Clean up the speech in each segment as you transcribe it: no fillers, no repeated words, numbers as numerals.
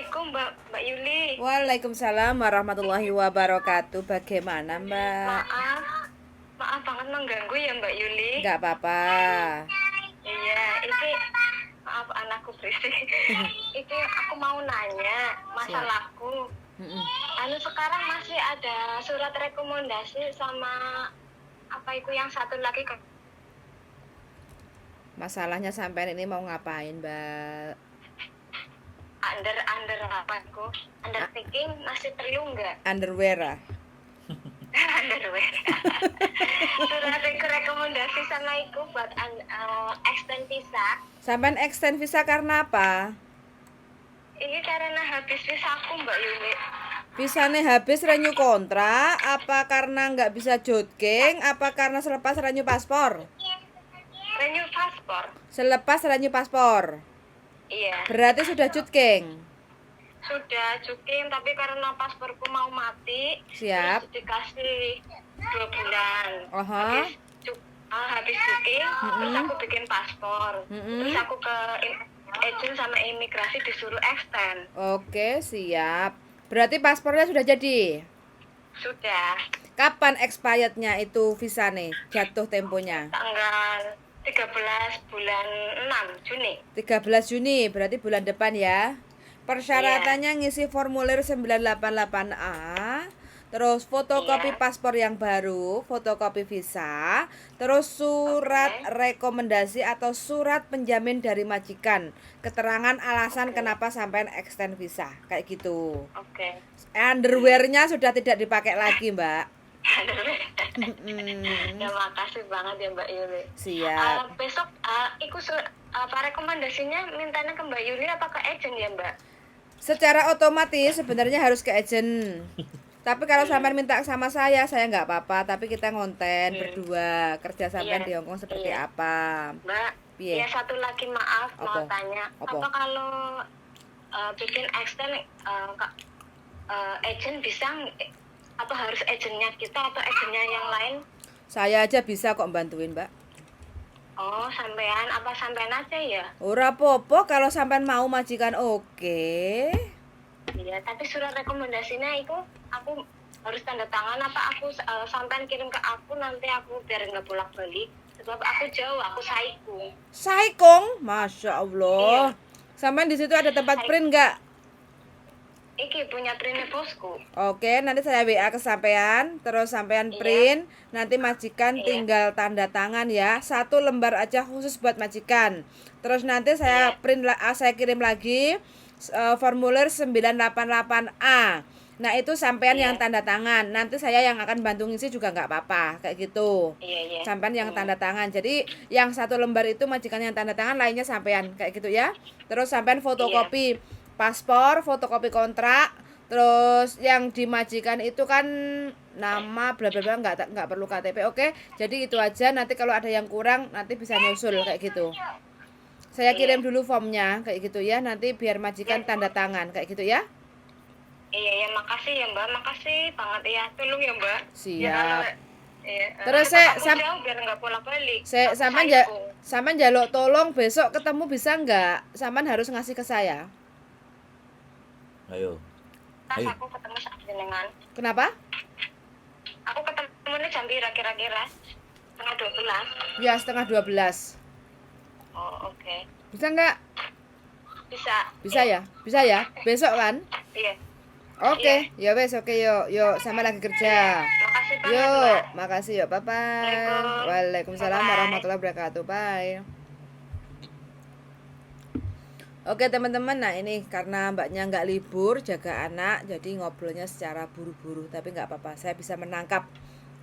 Assalamualaikum Mbak Yuli. Waalaikumsalam warahmatullahi wabarakatuh. Bagaimana Mbak? Maaf, maaf banget mengganggu ya Mbak Yuli. Nggak apa-apa. Iya, ini maaf anakku berisik. Ini aku mau nanya masalahku. Mm-mm. Sekarang masih ada surat rekomendasi sama apa itu yang satu lagi Masalahnya sampean ini mau ngapain Mbak? under apa itu? Undertaking masih perlu nggak? Underwear ah? Underwear. Surat rekomendasi sama itu buat extend visa. Sampean extend visa karena apa? Ini karena habis visaku Mbak Yuli. Visanya habis renew kontrak? Apa karena nggak bisa jogging? Apa karena selepas renew paspor? Renew paspor. Selepas renew paspor. Iya. Berarti sudah jogging? Sudah jogging tapi karena pasporku mau mati. Siap. Terus dikasih 2 bulan. Aha. Habis jogging, terus aku bikin paspor. Terus aku ke agent sama imigrasi disuruh extend. Oke, siap. Berarti paspornya sudah jadi? Sudah. Kapan expirednya itu visa nih? Jatuh temponya? Tanggal 13 bulan 6 Juni. 13 Juni, berarti bulan depan ya. Persyaratannya ngisi formulir 988A, terus fotokopi paspor yang baru, fotokopi visa, terus surat rekomendasi atau surat penjamin dari majikan, keterangan alasan kenapa sampai extend visa, kayak gitu. Oke. Underwearnya sudah tidak dipakai lagi, Mbak. Ya makasih banget ya Mbak Yuli. Siap. Besok ikut apa rekomendasinya mintanya ke Mbak Yuli apa ke agent ya Mbak? Secara otomatis sebenarnya harus ke agent. Tapi kalau sampean minta sama saya nggak apa-apa. Tapi kita ngonten berdua kerja sampean di Hongkong seperti apa. Mbak, ya satu lagi maaf mau tanya. Apa kalau bikin extend agent bisa atau harus agentnya kita atau agentnya yang lain? Saya aja bisa kok bantuin Mbak. Oh sampean apa sampean aja ya? Ora popo kalau sampean mau majikan oke. Iya tapi surat rekomendasinya itu aku harus tanda tangan apa aku sampean kirim ke aku nanti aku biar nggak bolak balik sebab aku jauh aku Saikung. Saikung, masya Allah. Iya. Sampean di situ ada tempat print nggak? Iki punya printnya bosku. Oke, nanti saya WA ke sampean, terus sampean print, nanti majikan tinggal tanda tangan ya. 1 lembar aja khusus buat majikan. Terus nanti saya print, saya kirim lagi formulir 988A. Nah itu sampean yang tanda tangan. Nanti saya yang akan bantu ngisi juga nggak apa-apa, kayak gitu. Sampean yang tanda tangan. Jadi yang 1 lembar itu majikan yang tanda tangan, lainnya sampean, kayak gitu ya. Terus sampean fotokopi paspor, fotokopi kontrak, terus yang dimajikan itu kan nama bla bla bla, nggak perlu KTP. Oke, jadi itu aja. Nanti kalau ada yang kurang nanti bisa nyusul kayak gitu. Saya kirim dulu formnya kayak gitu ya. Nanti biar majikan tanda tangan kayak gitu ya. Iya ya, makasih ya Mbak, makasih banget ya. Tolong ya Mbak. Siap. Ya, terus saya biar nggak bolak-balik. Saya sampean jaluk tolong besok ketemu bisa nggak? Sampean harus ngasih ke saya. Ayo. Aku ketemu sama jenengan. Kenapa? Aku ketemunya jam berapa kira-kira? Setengah 12. Ya, setengah 12. Oh, oke. Bisa nggak? Bisa. Bisa ya? Bisa ya? Besok kan? Iya. Oke, ya wes oke yuk sama lagi kerja. Makasih banget. Yuk, makasih yuk, bye bye. Waalaikumsalam Bye-bye. warahmatullahi wabarakatuh. Bye. Oke teman-teman, nah ini karena mbaknya nggak libur jaga anak, jadi ngobrolnya secara buru-buru, tapi nggak apa-apa, saya bisa menangkap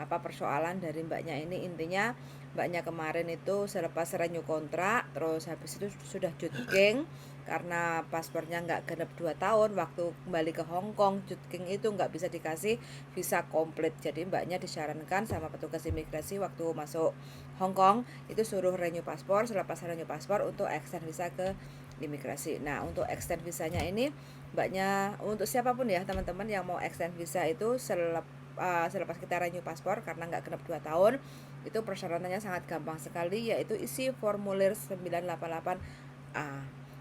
apa persoalan dari mbaknya ini. Intinya mbaknya kemarin itu selepas renew kontrak, terus habis itu sudah jogging karena paspornya nggak genep 2 tahun, waktu kembali ke Hong Kong jogging itu nggak bisa dikasih visa komplit. Jadi mbaknya disarankan sama petugas imigrasi waktu masuk Hong Kong itu suruh renew paspor, selepas renew paspor untuk extend visa ke imigrasi. Nah untuk extend visanya ini mbaknya, untuk siapapun ya teman-teman yang mau extend visa itu selepas kita renew paspor karena nggak genap 2 tahun, itu persyaratannya sangat gampang sekali, yaitu isi formulir 988A.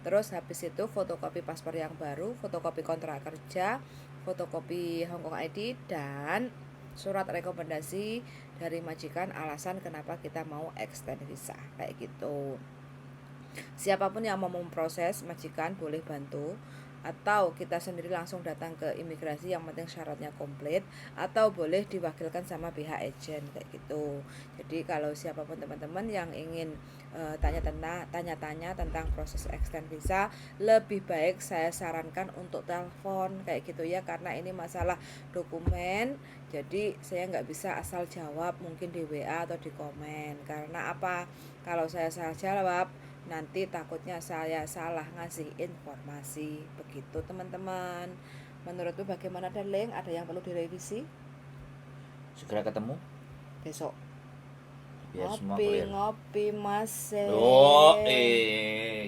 Terus habis itu fotokopi paspor yang baru, fotokopi kontrak kerja, fotokopi Hongkong ID, dan surat rekomendasi dari majikan alasan kenapa kita mau extend visa kayak gitu. Siapapun yang mau memproses, majikan boleh bantu, atau kita sendiri langsung datang ke imigrasi, yang penting syaratnya komplit, atau boleh diwakilkan sama pihak agent kayak gitu. Jadi kalau siapapun teman-teman yang ingin tanya-tanya tentang proses extend visa, lebih baik saya sarankan untuk telepon kayak gitu ya, karena ini masalah dokumen. Jadi saya nggak bisa asal jawab mungkin di WA atau di komen. Karena apa? Kalau saya salah jawab, nanti takutnya saya salah ngasih informasi. Begitu teman-teman. Menurutmu bagaimana, darling? Ada yang perlu direvisi? Segera ketemu Besok biar semua clear. ngopi mas. Oh,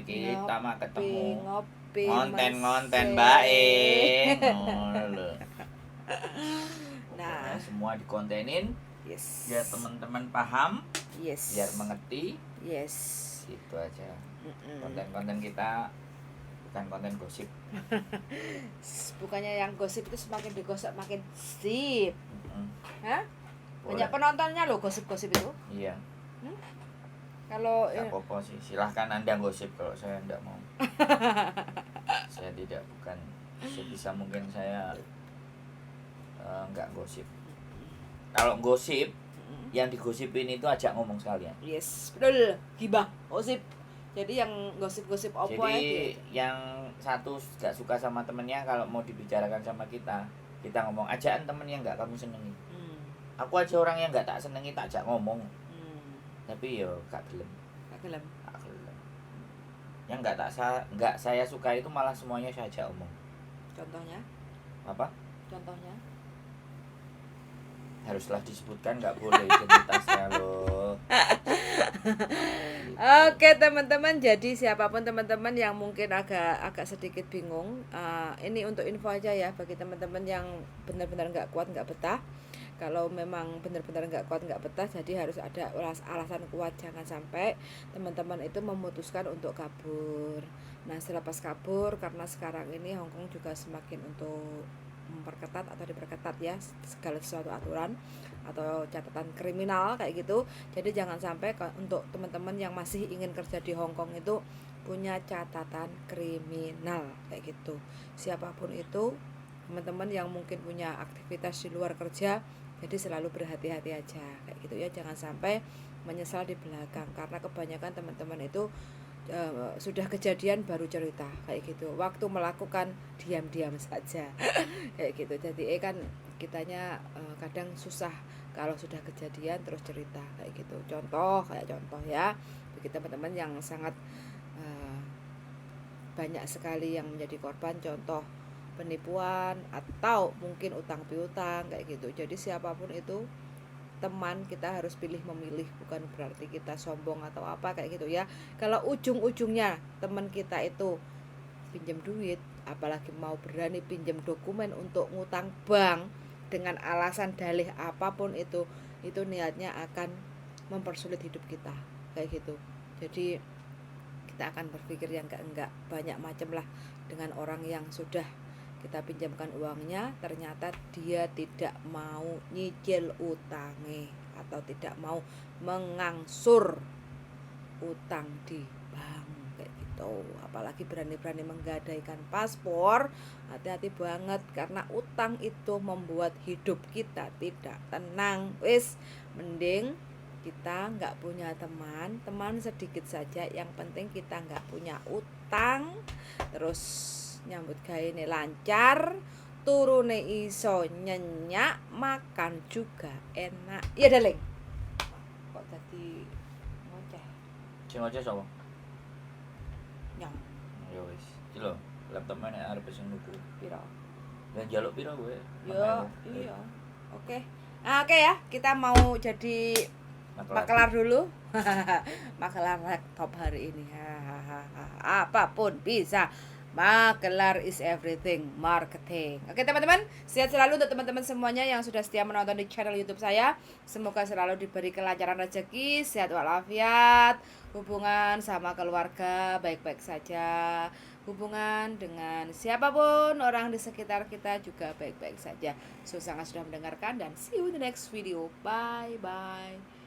kita mah ketemu Ngopi konten-konten Mas. baik. Ngono lho. Nah, Pokoknya semua dikontenin yes. biar teman-teman paham, Yes. biar mengerti. Yes. Gitu aja. Konten-konten kita bukan konten gosip. Bukannya yang gosip itu semakin digosip makin sip. Hah? Boleh. Banyak penontonnya loh gosip-gosip itu. Iya. Kalau Gak apa-apa sih. Silahkan Anda gosip, kalau saya enggak mau. Saya tidak, bukan sebisa mungkin saya enggak gosip. Kalau gosip, yang digosipin itu ajak ngomong sekalian. yes, betul. Gibah, gosip. Jadi yang gosip-gosip opo Jadi yang satu gak suka sama temennya, kalau mau dibicarakan sama kita ngomong ajaan temen yang gak kamu senengi. Aku aja orang yang gak tak senengi tak ajak ngomong. Tapi yo gak gelem. Gak gelem. Gak gelem. Yang gak saya suka itu malah semuanya saya ajak ngomong. Contohnya? Apa? Contohnya? Haruslah disebutkan, nggak boleh identitasnya loh. Oke teman-teman, jadi siapapun teman-teman yang mungkin agak sedikit bingung, ini untuk info aja ya bagi teman-teman yang benar-benar nggak kuat, nggak betah. Kalau memang benar-benar nggak kuat, nggak betah, jadi harus ada alasan kuat. Jangan sampai teman-teman itu memutuskan untuk kabur. Nah selepas kabur, karena sekarang ini Hongkong juga semakin untuk memperketat atau diperketat ya segala sesuatu aturan atau catatan kriminal kayak gitu. Jadi jangan sampai untuk teman-teman yang masih ingin kerja di Hongkong itu punya catatan kriminal kayak gitu. Siapapun itu, teman-teman yang mungkin punya aktivitas di luar kerja, jadi selalu berhati-hati aja kayak gitu ya. Jangan sampai menyesal di belakang, karena kebanyakan teman-teman itu sudah kejadian baru cerita kayak gitu, waktu melakukan diam-diam saja kayak gitu. Jadi kan kitanya kadang susah kalau sudah kejadian terus cerita kayak gitu. Contoh ya, bagi teman-teman yang sangat banyak sekali yang menjadi korban, contoh penipuan atau mungkin utang piutang kayak gitu. Jadi siapapun itu teman, kita harus pilih memilih, bukan berarti kita sombong atau apa kayak gitu ya. Kalau ujung-ujungnya teman kita itu pinjam duit, apalagi mau berani pinjam dokumen untuk ngutang bank dengan alasan dalih apapun itu niatnya akan mempersulit hidup kita kayak gitu. Jadi kita akan berpikir yang enggak banyak macam lah dengan orang yang sudah kita pinjamkan uangnya, ternyata dia tidak mau nyicil utangnya atau tidak mau mengangsur utang di bank kayak gitu. Apalagi berani-berani menggadaikan paspor, hati-hati banget, karena utang itu membuat hidup kita tidak tenang. Wis, mending kita nggak punya teman sedikit saja, yang penting kita nggak punya utang, terus nyambut gawe ini lancar, turune iso nyenyak, makan juga enak. Iya darling. Kok tadi ngoceh? Sing ngoceh sapa? Nyong. Ya wis. Iki lho, laptop mana arep sing nuku. Piro? Dan jaluk piro kowe? Yo, iya. Oke. Oke ya, kita mau jadi makelar dulu. Makelar laptop hari ini. Apapun bisa. Makelar is everything, marketing. Oke teman-teman, sehat selalu untuk teman-teman semuanya yang sudah setia menonton di channel YouTube saya. Semoga selalu diberi kelancaran rezeki, sehat walafiat, hubungan sama keluarga baik-baik saja, hubungan dengan siapapun orang di sekitar kita juga baik-baik saja. So sangat sudah mendengarkan dan see you in the next video. Bye bye.